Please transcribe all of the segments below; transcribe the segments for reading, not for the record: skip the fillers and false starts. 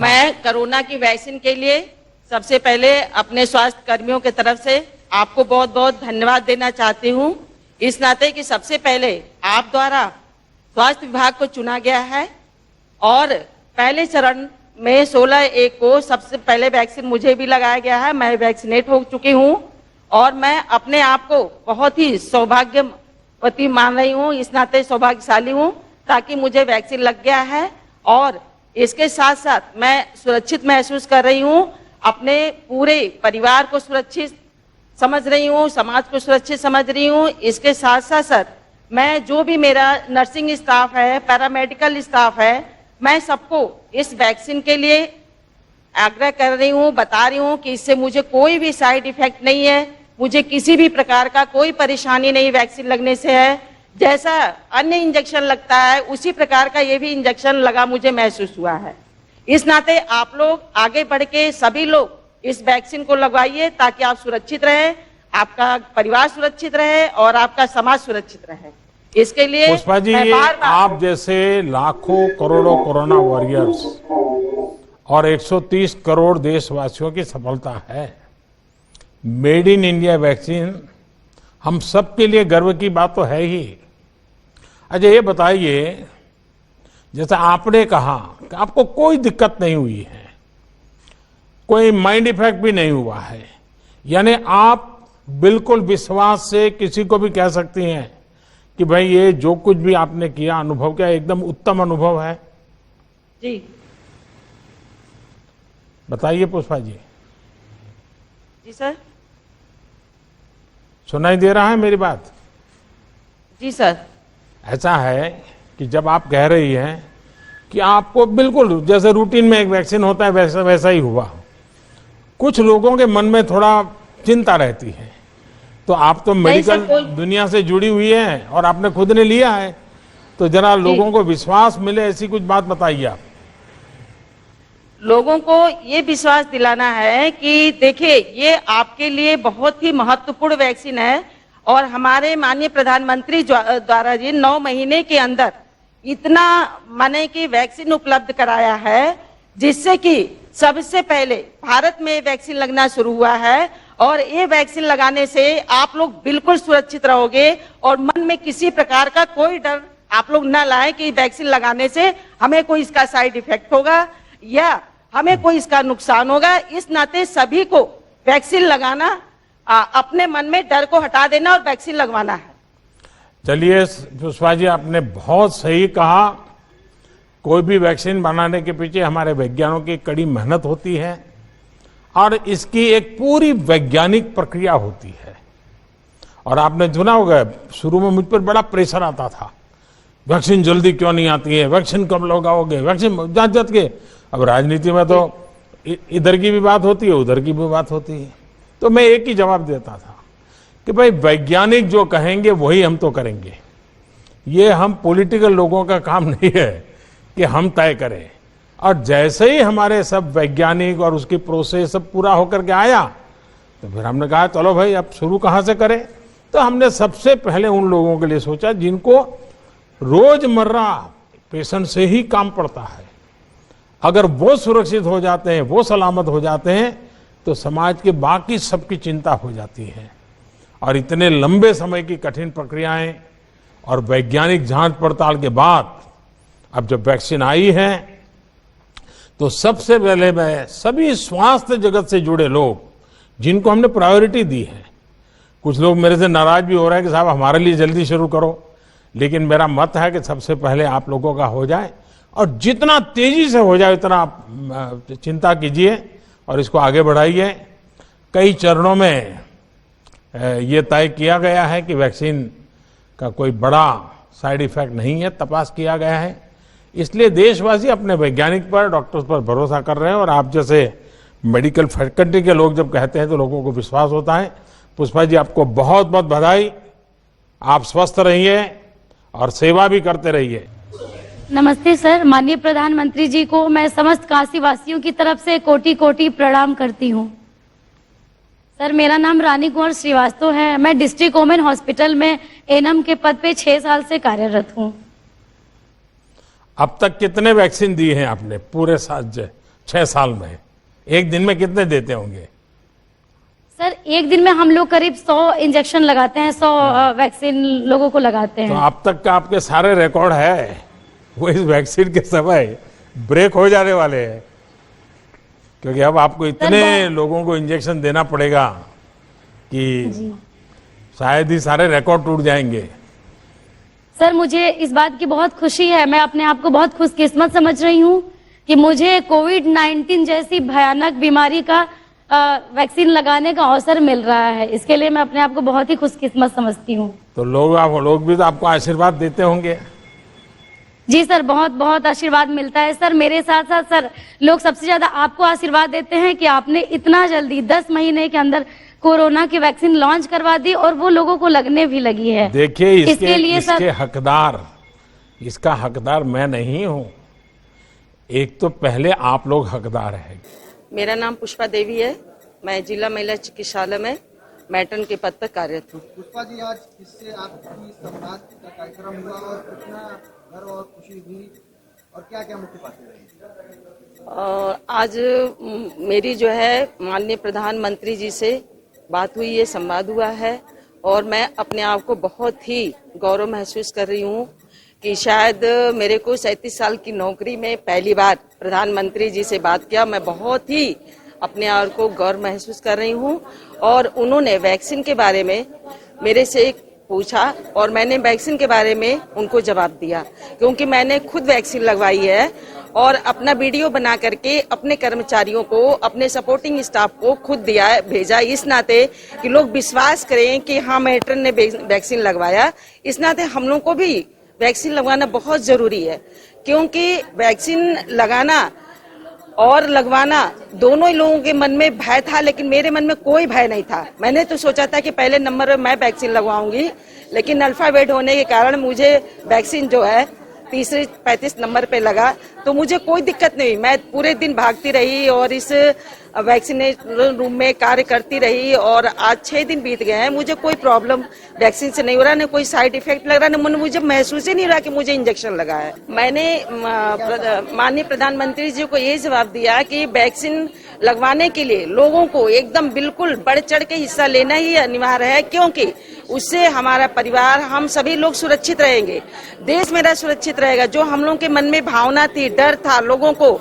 मैं कोरोना की वैक्सीन के लिए सबसे पहले अपने स्वास्थ्य कर्मियों की तरफ से आपको बहुत बहुत धन्यवाद देना चाहती हूँ, इस नाते कि सबसे पहले आप द्वारा स्वास्थ्य विभाग को चुना गया है और पहले चरण में 16/1 को सबसे पहले वैक्सीन मुझे भी लगाया गया है। मैं वैक्सीनेट हो चुकी हूँ और मैं अपने आप को बहुत ही सौभाग्यवती मान रही हूँ, इस नाते सौभाग्यशाली हूँ ताकि मुझे वैक्सीन लग गया है और इसके साथ साथ मैं सुरक्षित महसूस कर रही हूँ, अपने पूरे परिवार को सुरक्षित समझ रही हूँ, समाज को सुरक्षित समझ रही हूँ। इसके साथ साथ मैं जो भी मेरा नर्सिंग स्टाफ है, पैरामेडिकल स्टाफ है, मैं सबको इस वैक्सीन के लिए आग्रह कर रही हूँ, बता रही हूँ कि इससे मुझे कोई भी साइड इफेक्ट नहीं है, मुझे किसी भी प्रकार का कोई परेशानी नहीं वैक्सीन लगने से है। जैसा अन्य इंजेक्शन लगता है उसी प्रकार का ये भी इंजेक्शन लगा मुझे महसूस हुआ है। इस नाते आप लोग आगे बढ़ के सभी लोग इस वैक्सीन को लगवाइए ताकि आप सुरक्षित रहे, आपका परिवार सुरक्षित रहे और आपका समाज सुरक्षित रहे। इसके लिए पुष्पा जी, ये आप जैसे लाखों करोड़ों कोरोना वॉरियर्स और 130 करोड़ देशवासियों की सफलता है। मेड इन इंडिया वैक्सीन हम सबके लिए गर्व की बात तो है ही। अच्छा ये बताइए, जैसे आपने कहा कि आपको कोई दिक्कत नहीं हुई है, कोई माइंड इफेक्ट भी नहीं हुआ है, यानी आप बिल्कुल विश्वास से किसी को भी कह सकती हैं कि भाई ये जो कुछ भी आपने किया, अनुभव किया, एकदम उत्तम अनुभव है। जी बताइए पुष्पा जी। जी सर। सुनाई दे रहा है मेरी बात? जी सर। ऐसा है कि जब आप कह रही हैं कि आपको बिल्कुल जैसे रूटीन में एक वैक्सीन होता है वैसा वैसा ही हुआ, कुछ लोगों के मन में थोड़ा चिंता रहती है, तो आप तो मेडिकल दुनिया से जुड़ी हुई है और आपने खुद ने लिया है, तो जरा लोगों को विश्वास मिले ऐसी कुछ बात बताइए आप। लोगों को ये विश्वास दिलाना है कि देखिए ये आपके लिए बहुत ही महत्वपूर्ण वैक्सीन है और हमारे माननीय प्रधानमंत्री द्वारा जी 9 महीने के अंदर इतना माने कि वैक्सीन उपलब्ध कराया है जिससे कि सबसे पहले भारत में वैक्सीन लगना शुरू हुआ है और ये वैक्सीन लगाने से आप लोग बिल्कुल सुरक्षित रहोगे और मन में किसी प्रकार का कोई डर आप लोग न लाएं कि वैक्सीन लगाने से हमें कोई इसका साइड इफेक्ट होगा या हमें कोई इसका नुकसान होगा। इस नाते सभी को वैक्सीन लगाना, अपने मन में डर को हटा देना और वैक्सीन लगवाना है। चलिए पुष्पा जी, आपने बहुत सही कहा। कोई भी वैक्सीन बनाने के पीछे हमारे वैज्ञानिकों की कड़ी मेहनत होती है और इसकी एक पूरी वैज्ञानिक प्रक्रिया होती है। और आपने सुना होगा शुरू में मुझ पर बड़ा प्रेशर आता था, वैक्सीन जल्दी क्यों नहीं आती है, वैक्सीन कब लगाओगे, वैक्सीन जांच के। अब राजनीति में तो इधर की भी बात होती है, उधर की भी बात होती है, तो मैं एक ही जवाब देता था कि भाई वैज्ञानिक जो कहेंगे वही हम तो करेंगे। ये हम पॉलिटिकल लोगों का काम नहीं है कि हम तय करें। और जैसे ही हमारे सब वैज्ञानिक और उसकी प्रोसेस सब पूरा होकर के आया तो फिर हमने कहा चलो भाई अब शुरू कहाँ से करें। तो हमने सबसे पहले उन लोगों के लिए सोचा जिनको रोजमर्रा पेशेंट से ही काम पड़ता है। अगर वो सुरक्षित हो जाते हैं, वो सलामत हो जाते हैं, तो समाज के बाकी सबकी चिंता हो जाती है। और इतने लंबे समय की कठिन प्रक्रियाएं और वैज्ञानिक जांच पड़ताल के बाद अब जब वैक्सीन आई है तो सबसे पहले मैं सभी स्वास्थ्य जगत से जुड़े लोग जिनको हमने प्रायोरिटी दी है, कुछ लोग मेरे से नाराज भी हो रहे हैं कि साहब हमारे लिए जल्दी शुरू करो, लेकिन मेरा मत है कि सबसे पहले आप लोगों का हो जाए और जितना तेजी से हो जाए उतना आप चिंता कीजिए और इसको आगे बढ़ाइए। कई चरणों में ये तय किया गया है कि वैक्सीन का कोई बड़ा साइड इफेक्ट नहीं है, तपास किया गया है, इसलिए देशवासी अपने वैज्ञानिक पर, डॉक्टर्स पर भरोसा कर रहे हैं। और आप जैसे मेडिकल फैकल्टी के लोग जब कहते हैं तो लोगों को विश्वास होता है। पुष्पा जी, आपको बहुत बहुत बधाई। आप स्वस्थ रहिए और सेवा भी करते रहिए। नमस्ते सर, माननीय प्रधानमंत्री जी को मैं समस्त काशी वासियों की तरफ से कोटि कोटि प्रणाम करती हूँ। सर, मेरा नाम रानी कुंवर श्रीवास्तव है। मैं डिस्ट्रिक्ट वोमेन हॉस्पिटल में एएनएम के पद पे 6 साल से कार्यरत हूँ। अब तक कितने वैक्सीन दिए हैं आपने पूरे 6 साल में? एक दिन में कितने देते होंगे? सर एक दिन में हम लोग करीब 100 इंजेक्शन लगाते हैं, 100 वैक्सीन लोगों को लगाते तो हैं। अब तक का आपके सारे रिकॉर्ड है वो इस वैक्सीन के समय ब्रेक हो जाने वाले हैं, क्योंकि अब आपको इतने लोगों को इंजेक्शन देना पड़ेगा कि शायद ही सारे रिकॉर्ड टूट जाएंगे। सर मुझे इस बात की बहुत खुशी है, मैं अपने आप को बहुत खुशकिस्मत समझ रही हूँ कि मुझे कोविड-19 जैसी भयानक बीमारी का वैक्सीन लगाने का अवसर मिल रहा है। इसके लिए मैं अपने आप को बहुत ही खुशकिस्मत समझती हूँ। तो लोग भी तो आपको आशीर्वाद देते होंगे। जी सर, बहुत बहुत आशीर्वाद मिलता है सर। मेरे साथ साथ सर लोग सबसे ज्यादा आपको आशीर्वाद देते हैं कि आपने इतना जल्दी 10 महीने के अंदर कोरोना की वैक्सीन लॉन्च करवा दी और वो लोगों को लगने भी लगी है। देखिए इसके लिए इसका हकदार मैं नहीं हूं। एक तो पहले आप लोग हकदार हैं। मेरा नाम पुष्पा देवी है। मैं जिला महिला चिकित्सालय में मैट्रन के पद पर कार्यरत हूँ। पुष्पा जी, आज किससे आपकी संवाद का कार्यक्रम हुआ और कितना गर्व और खुशी हुई और क्या क्या मुख्य बातें रही? आज मेरी जो है माननीय प्रधानमंत्री जी से बात हुई है, संवाद हुआ है और मैं अपने आप को बहुत ही गौरव महसूस कर रही हूँ कि शायद मेरे को 37 साल की नौकरी में पहली बार प्रधानमंत्री जी से बात किया। मैं बहुत ही अपने आप को गौरव महसूस कर रही हूँ और उन्होंने वैक्सीन के बारे में मेरे से पूछा और मैंने वैक्सीन के बारे में उनको जवाब दिया, क्योंकि मैंने खुद वैक्सीन लगवाई है और अपना वीडियो बना करके अपने कर्मचारियों को, अपने सपोर्टिंग स्टाफ को खुद दिया है, भेजा, इस नाते कि लोग विश्वास करें कि हाँ मैट्रन ने वैक्सीन लगवाया। इस नाते हम लोग को भी वैक्सीन लगवाना बहुत जरूरी है, क्योंकि वैक्सीन लगाना और लगवाना दोनों ही लोगों के मन में भय था, लेकिन मेरे मन में कोई भय नहीं था। मैंने तो सोचा था कि पहले नंबर में मैं वैक्सीन लगवाऊंगी, लेकिन अल्फाबेट होने के कारण मुझे वैक्सीन जो है 35 नंबर पे लगा, तो मुझे कोई दिक्कत नहीं हुई। मैं पूरे दिन भागती रही और इस वैक्सीनेशन रूम में कार्य करती रही और आज 6 दिन बीत गए हैं, मुझे कोई प्रॉब्लम वैक्सीन से नहीं हो रहा, न कोई साइड इफेक्ट लग रहा, न मुझे महसूस ही नहीं रहा कि मुझे इंजेक्शन लगा है। मैंने माननीय प्रधानमंत्री जी को ये जवाब दिया कि वैक्सीन लगवाने के लिए लोगों को एकदम बिल्कुल बढ़ चढ़ के हिस्सा लेना ही अनिवार्य है, क्योंकि उससे हमारा परिवार, हम सभी लोग सुरक्षित रहेंगे, देश मेरा सुरक्षित रहेगा। जो हम लोगों के मन में भावना थी, डर था लोगों को,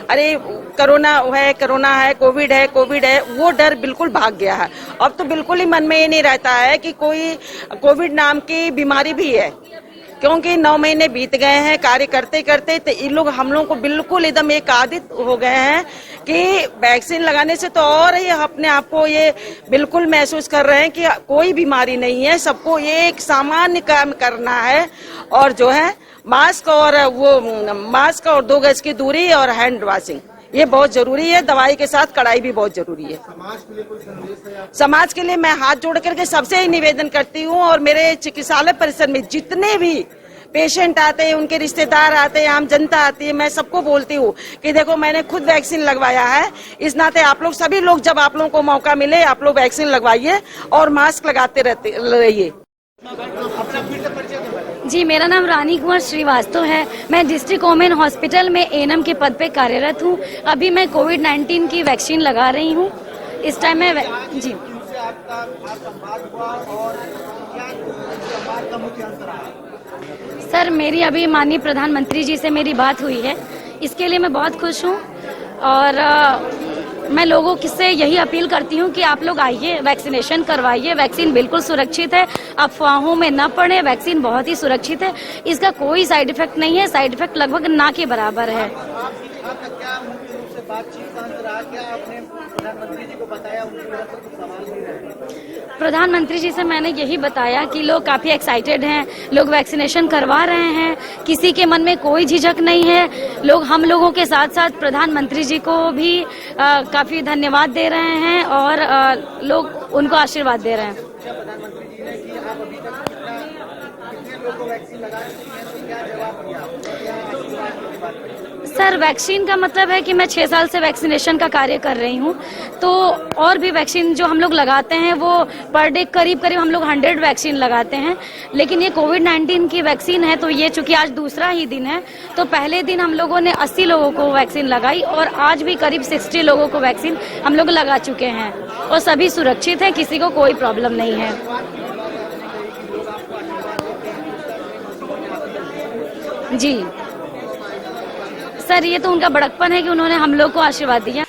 अरे कोरोना है, कोविड है, वो डर बिल्कुल भाग गया है। अब तो बिल्कुल ही मन में ये नहीं रहता है कि कोई कोविड नाम की बीमारी भी है, क्योंकि 9 महीने बीत गए हैं कार्य करते करते, तो इन लोग हम लोग को बिल्कुल एकदम एक आदत हो गए हैं कि वैक्सीन लगाने से तो और ही अपने आप को ये बिल्कुल महसूस कर रहे हैं कि कोई बीमारी नहीं है, सबको ये एक सामान्य काम करना है और जो है मास्क और 2 गज की दूरी और हैंड वॉशिंग, ये बहुत जरूरी है। दवाई के साथ कड़ाई भी बहुत जरूरी है। समाज के लिए मैं हाथ जोड़ करके सबसे ही निवेदन करती हूँ और मेरे चिकित्सालय परिसर में जितने भी पेशेंट आते हैं, उनके रिश्तेदार आते हैं, आम जनता आती है, मैं सबको बोलती हूँ कि देखो मैंने खुद वैक्सीन लगवाया है, इस नाते आप लोग सभी लोग, जब आप लोगों को मौका मिले, आप लोग वैक्सीन लगवाइए और मास्क लगाते रहिए। जी, मेरा नाम रानी कुंवर श्रीवास्तव है। मैं डिस्ट्रिक्ट वुमेन हॉस्पिटल में एएनएम के पद पे कार्यरत हूँ। अभी मैं कोविड-19 की वैक्सीन लगा रही हूँ। इस टाइम में जी सर, मेरी अभी माननीय प्रधानमंत्री जी से मेरी बात हुई है, इसके लिए मैं बहुत खुश हूँ और मैं लोगों से यही अपील करती हूँ कि आप लोग आइए, वैक्सीनेशन करवाइए। वैक्सीन बिल्कुल सुरक्षित है, अफवाहों में न पड़े, वैक्सीन बहुत ही सुरक्षित है, इसका कोई साइड इफेक्ट नहीं है, साइड इफेक्ट लगभग ना के बराबर है। प्रधानमंत्री जी से मैंने यही बताया कि लोग काफी एक्साइटेड हैं, लोग वैक्सीनेशन करवा रहे हैं, किसी के मन में कोई झिझक नहीं है। लोग हम लोगों के साथ साथ प्रधानमंत्री जी को भी काफी धन्यवाद दे रहे हैं और लोग उनको आशीर्वाद दे रहे हैं। बच्चों को वैक्सीन लगा चुकी हैं, तो क्या जवाब दिया आपको? क्या आशीर्वाद की बात करें? सर वैक्सीन का मतलब है कि मैं 6 साल से वैक्सीनेशन का कार्य कर रही हूँ, तो और भी वैक्सीन जो हम लोग लगाते हैं वो पर डे करीब करीब हम लोग 100 वैक्सीन लगाते हैं, लेकिन ये कोविड-19 की वैक्सीन है, तो ये चूंकि आज दूसरा ही दिन है, तो पहले दिन हम लोगों ने 80 लोगों को वैक्सीन लगाई और आज भी करीब 60 लोगों को वैक्सीन हम लोग लगा चुके हैं और सभी सुरक्षित हैं, किसी को कोई प्रॉब्लम नहीं है। जी सर, ये तो उनका बड़कपन है कि उन्होंने हम लोग को आशीर्वाद दिया।